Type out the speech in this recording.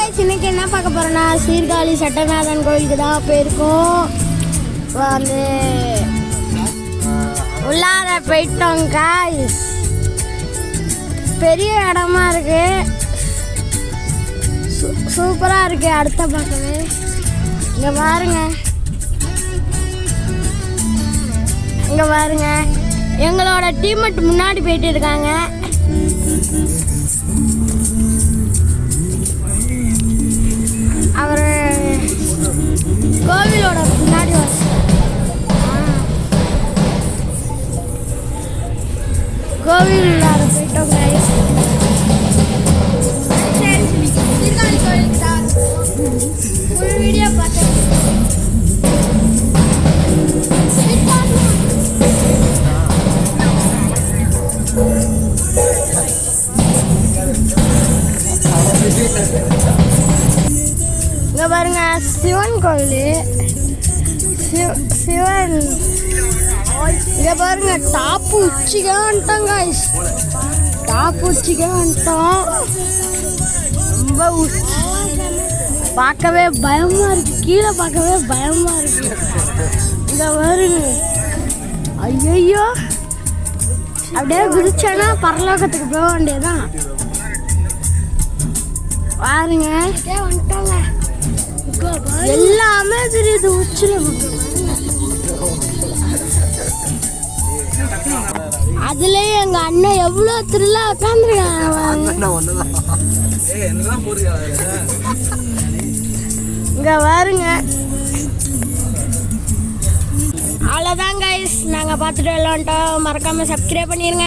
இன்னைக்கு என்ன பார்க்க போறோம்னா சீர்காழி சட்டநாதன் கோயிலுக்கு தான் போயிருக்கோம். வந்து உள்ளார போயிட்டோம் காய்ஸ். பெரிய இடமா இருக்கு, சூப்பரா இருக்கு. அடுத்த பார்க்கவே இங்க பாருங்க, இங்க பாருங்க எங்களோட டீம்மேட் முன்னாடி போயிட்டு இருக்காங்க. அவர் கோவிலோட முன்னாடி கோவில் உள்ளார போயிட்டோம் guys. சீர்காழி கோயிலுக்கு தான் ஃபுல் வீடியோ பார்த்தேன். இங்க பாருங்க சிவன் கோவில், சிவன். இங்க பாருங்க டாப்பு உச்சிக்கே வந்துட்டோம் காய்ஸ். டாப்பு உச்சிக்கே வந்துட்டோம். ரொம்ப பார்க்கவே பயமா இருக்கு, கீழே பார்க்கவே பயமா இருக்கு. இங்க பாருங்க, ஐயோ அப்படியே குதிச்சோன்னா பரலோகத்துக்கு போக வேண்டியதான். பாருங்க வந்துட்டாங்க, எல்லாமே தெரியுது உச்சில. அதுலயும் எங்க அண்ணன் எவ்வளவு திருவிழா உட்காந்துருக்காங்க. இங்க பாருங்க. அவ்வளோதான் கைஸ், நாங்கள் பார்த்துட்டு விளாண்டோம். மறக்காம சப்ஸ்கிரைப் பண்ணிருங்க.